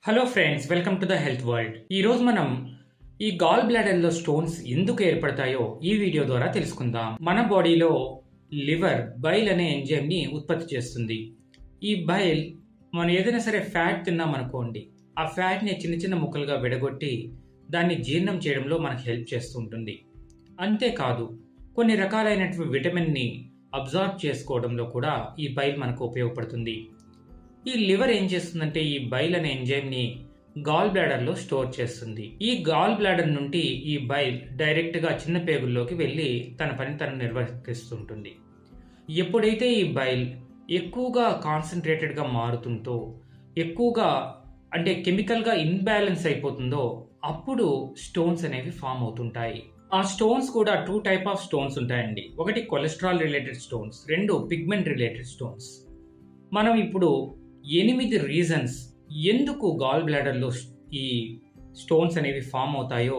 Hello friends, welcome to the health world. ఈరోజు మనం ఈ గాల్ బ్లాడర్లో స్టోన్స్ ఎందుకు ఏర్పడతాయో ఈ వీడియో ద్వారా తెలుసుకుందాం. మన బాడీలో లివర్ బైల్ అనే ఎంజైమ్ని ఉత్పత్తి చేస్తుంది. ఈ బైల్ మనం ఏదైనా సరే ఫ్యాట్ తిన్నామనుకోండి, ఆ ఫ్యాట్ని చిన్న చిన్న ముక్కలుగా విడగొట్టి దాన్ని జీర్ణం చేయడంలో మనకు హెల్ప్ చేస్తూ ఉంటుంది. అంతేకాదు కొన్ని రకాలైనటువంటి విటమిన్ని అబ్జార్బ్ చేసుకోవడంలో కూడా ఈ బైల్ మనకు ఉపయోగపడుతుంది. ఈ లివర్ ఏం చేస్తుందంటే ఈ బైల్ అనే ఎంజైమ్ని గాల్ బ్లాడర్లో స్టోర్ చేస్తుంది. ఈ గాల్ బ్లాడర్ నుండి ఈ బైల్ డైరెక్ట్గా చిన్న పేగుల్లోకి వెళ్ళి తన పని తను నిర్వర్తిస్తుంటుంది. ఎప్పుడైతే ఈ బైల్ ఎక్కువగా కాన్సన్ట్రేటెడ్గా మారుతుందో, ఎక్కువగా అంటే కెమికల్గా ఇన్బ్యాలెన్స్ అయిపోతుందో, అప్పుడు స్టోన్స్ అనేవి ఫామ్ అవుతుంటాయి. ఆ స్టోన్స్ కూడా 2 టైప్ ఆఫ్ స్టోన్స్ ఉంటాయండి. ఒకటి cholesterol related stones, 2 pigment related stones. మనం ఇప్పుడు 8 రీజన్స్ ఎందుకు గాల్ బ్లాడర్లో ఈ స్టోన్స్ అనేవి ఫామ్ అవుతాయో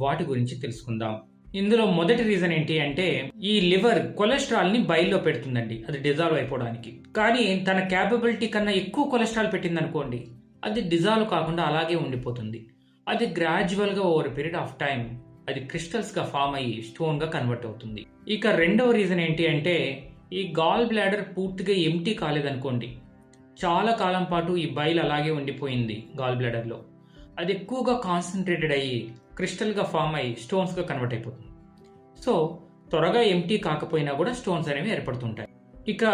వాటి గురించి తెలుసుకుందాం. ఇందులో మొదటి రీజన్ ఏంటి అంటే ఈ లివర్ కొలెస్ట్రాల్ ని బైల్లో పెడుతుందండి, అది డిజాల్వ్ అయిపోవడానికి. కానీ తన క్యాపబిలిటీ కన్నా ఎక్కువ కొలెస్ట్రాల్ పెట్టింది అనుకోండి, అది డిజాల్వ్ కాకుండా అలాగే ఉండిపోతుంది. అది గ్రాడ్యువల్ గా ఓవర్ పీరియడ్ ఆఫ్ టైం అది క్రిస్టల్స్ గా ఫామ్ అయ్యి స్టోన్ గా కన్వర్ట్ అవుతుంది. ఇక రెండవ రీజన్ ఏంటి అంటే ఈ గాల్ బ్లాడర్ పూర్తిగా ఎంటీ కాలేదనుకోండి, చాలా కాలం పాటు ఈ బైల్ అలాగే ఉండిపోయింది గాల్ బ్లాడర్లో, అది ఎక్కువగా కాన్సన్ట్రేటెడ్ అయ్యి క్రిస్టల్గా ఫామ్ అయ్యి స్టోన్స్గా కన్వర్ట్ అయిపోతుంది. సో త్వరగా ఎంటీ కాకపోయినా కూడా స్టోన్స్ అనేవి ఏర్పడుతుంటాయి. ఇక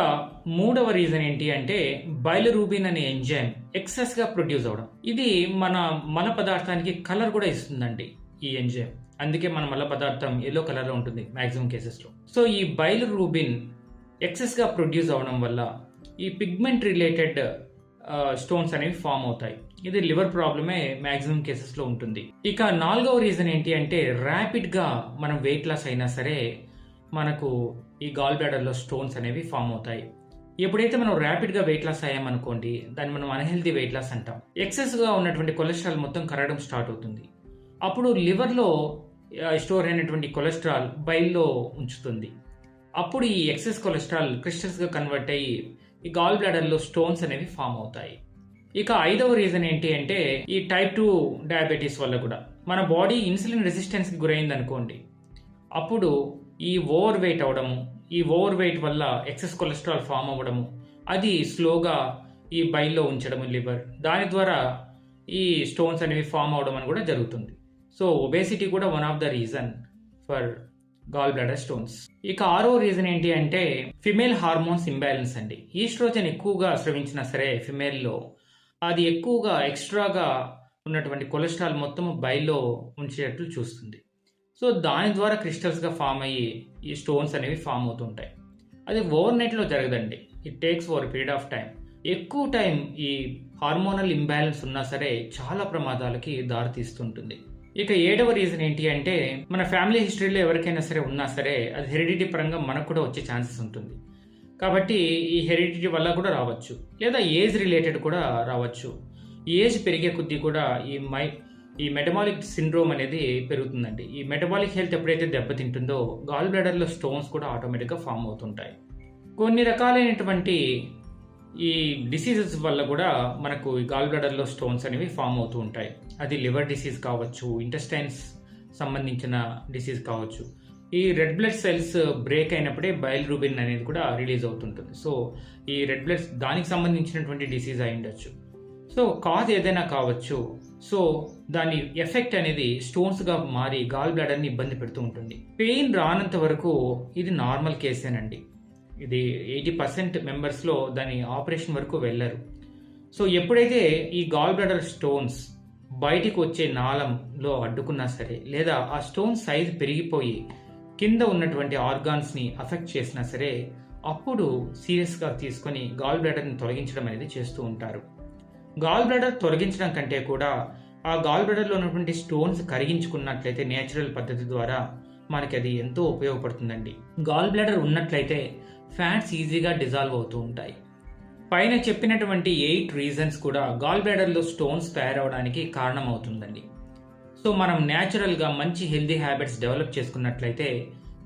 మూడవ రీజన్ ఏంటి అంటే బైలిరూబిన్ అనే ఎంజైమ్ ఎక్సెస్గా ప్రొడ్యూస్ అవడం. ఇది మన మల పదార్థానికి కలర్ కూడా ఇస్తుందండి ఈ ఎంజైమ్. అందుకే మన మల పదార్థం ఎల్లో కలర్లో ఉంటుంది మ్యాక్సిమం కేసెస్లో. సో ఈ బైలిరూబిన్ ఎక్సెస్గా ప్రొడ్యూస్ అవడం వల్ల ఈ పిగ్మెంట్ రిలేటెడ్ స్టోన్స్ అనేవి ఫామ్ అవుతాయి. ఇది లివర్ ప్రాబ్లమే మ్యాక్సిమం కేసెస్లో ఉంటుంది. ఇక నాలుగవ రీజన్ ఏంటి అంటే ర్యాపిడ్గా మనం వెయిట్ లాస్ అయినా సరే మనకు ఈ గాల్ బ్లాడర్లో స్టోన్స్ అనేవి ఫామ్ అవుతాయి. ఎప్పుడైతే మనం ర్యాపిడ్గా వెయిట్ లాస్ అయ్యామనుకోండి, దాన్ని మనం అన్హెల్దీ వెయిట్ లాస్ అంటాం. ఎక్సెస్గా ఉన్నటువంటి కొలెస్ట్రాల్ మొత్తం కరగడం స్టార్ట్ అవుతుంది. అప్పుడు లివర్లో స్టోర్ అయినటువంటి కొలెస్ట్రాల్ బైల్లో ఉంచుతుంది. అప్పుడు ఈ ఎక్సెస్ కొలెస్ట్రాల్ క్రిస్టల్స్గా కన్వర్ట్ అయ్యి ఈ గాల్ బ్లాడర్లో స్టోన్స్ అనేవి ఫామ్ అవుతాయి. ఇక ఐదవ రీజన్ ఏంటి అంటే ఈ టైప్ 2 డయాబెటీస్ వల్ల కూడా మన బాడీ ఇన్సులిన్ రెసిస్టెన్స్కి గురైంది అనుకోండి, అప్పుడు ఈ ఓవర్ వెయిట్ అవడము, ఈ ఓవర్ వెయిట్ వల్ల ఎక్సెస్ కొలెస్ట్రాల్ ఫామ్ అవ్వడము, అది స్లోగా ఈ బైల్లో ఉంచడము లివర్, దాని ద్వారా ఈ స్టోన్స్ అనేవి ఫామ్ అవడం అని కూడా జరుగుతుంది. సో ఒబేసిటీ కూడా one of the reason for gall bladder stones. ఇక ఆరో రీజన్ ఏంటి అంటే ఫిమేల్ హార్మోన్స్ ఇంబ్యాలెన్స్ అండి. ఈస్ట్రోజన్ ఎక్కువగా స్రవించినా సరే ఫిమేల్లో అది ఎక్కువగా ఎక్స్ట్రాగా ఉన్నటువంటి కొలెస్ట్రాల్ మొత్తం బైల్లో ఉంచేటట్లు చూస్తుంది. సో దాని ద్వారా క్రిస్టల్స్గా ఫామ్ అయ్యి ఈ స్టోన్స్ అనేవి ఫామ్ అవుతుంటాయి. అది ఓవర్ నైట్లో జరగదండి, it takes over period of time. ఎక్కువ టైం ఈ హార్మోనల్ ఇంబ్యాలెన్స్ ఉన్నా సరే చాలా ప్రమాదాలకి దారితీస్తుంటుంది. ఇక ఏడవ రీజన్ ఏంటి అంటే మన ఫ్యామిలీ హిస్టరీలో ఎవరికైనా సరే ఉన్నా సరే అది హెరిడిటీ పరంగా మనకు కూడా వచ్చే ఛాన్సెస్ ఉంటుంది. కాబట్టి ఈ హెరిడిటీ వల్ల కూడా రావచ్చు, లేదా ఏజ్ రిలేటెడ్ కూడా రావచ్చు. ఏజ్ పెరిగే కొద్దీ కూడా ఈ మెటబాలిక్ సిండ్రోమ్ అనేది పెరుగుతుందండి. ఈ మెటబాలిక్ హెల్త్ ఎప్పుడైతే దెబ్బతింటుందో గాల్ బ్లాడర్లో స్టోన్స్ కూడా ఆటోమేటిక్గా ఫామ్ అవుతుంటాయి. కొన్ని రకాలైనటువంటి ఈ డిసీజెస్ వల్ల కూడా మనకు ఈ గాల్ బ్లాడర్లో స్టోన్స్ అనేవి ఫామ్ అవుతూ ఉంటాయి. అది లివర్ డిసీజ్ కావచ్చు, ఇంటెస్టైన్స్ సంబంధించిన డిసీజ్ కావచ్చు. ఈ రెడ్ బ్లడ్ సెల్స్ బ్రేక్ అయినప్పుడే బైలిరూబిన్ అనేది కూడా రిలీజ్ అవుతుంటుంది. సో ఈ రెడ్ బ్లడ్ దానికి సంబంధించినటువంటి డిసీజ్ అయి ఉండొచ్చు. సో కాజ్ ఏదైనా కావచ్చు. సో దాని ఎఫెక్ట్ అనేది స్టోన్స్గా మారి గాల్ బ్లాడర్ని ఇబ్బంది పెడుతూ ఉంటుంది. పెయిన్ రానంత వరకు ఇది నార్మల్ కేసేనండి. ఇది 80% మెంబర్స్లో దాని ఆపరేషన్ వరకు వెళ్ళరు. సో ఎప్పుడైతే ఈ గాల్ బ్లాడర్ స్టోన్స్ బయటికి వచ్చే నాళంలో అడ్డుకున్నా సరే, లేదా ఆ స్టోన్ సైజ్ పెరిగిపోయి కింద ఉన్నటువంటి ఆర్గాన్స్ని అఫెక్ట్ చేసినా సరే, అప్పుడు సీరియస్గా తీసుకొని గాల్ బ్లాడర్ని తొలగించడం అనేది చేస్తూ ఉంటారు. గాల్ బ్లాడర్ తొలగించడం కంటే కూడా ఆ గాల్ బ్లాడర్లో ఉన్నటువంటి స్టోన్స్ కరిగించుకున్నట్లయితే నేచురల్ పద్ధతి ద్వారా మనకి అది ఎంతో ఉపయోగపడుతుందండి. గాల్ బ్లాడర్ ఉన్నట్లయితే ఫ్యాట్స్ ఈజీగా డిజాల్వ్ అవుతూ ఉంటాయి. పైన చెప్పినటువంటి 8 రీజన్స్ కూడా గాల్ బ్లాడర్లో స్టోన్స్ తయారవడానికి కారణమవుతుందండి. సో మనం న్యాచురల్గా మంచి హెల్దీ హ్యాబిట్స్ డెవలప్ చేసుకున్నట్లయితే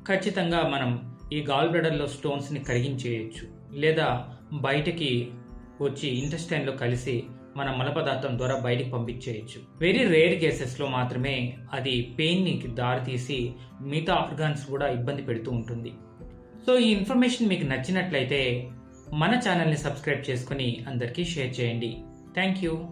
ఖచ్చితంగా మనం ఈ గాల్ బ్లాడర్లో స్టోన్స్ని కరిగించేయచ్చు, లేదా బయటకి వచ్చి ఇంటెస్టైన్లో కలిసి మన మల పదార్థం ద్వారా బయటికి పంపించేయచ్చు. వెరీ రేర్ కేసెస్లో మాత్రమే అది పెయిన్ని దారితీసి మిగతా ఆర్గాన్స్ కూడా ఇబ్బంది పెడుతూ ఉంటుంది. సో ఈ ఇన్ఫర్మేషన్ మీకు నచ్చినట్లయితే మన ఛానల్ని సబ్స్క్రైబ్ చేసుకుని అందరికీ షేర్ చేయండి. Thank you.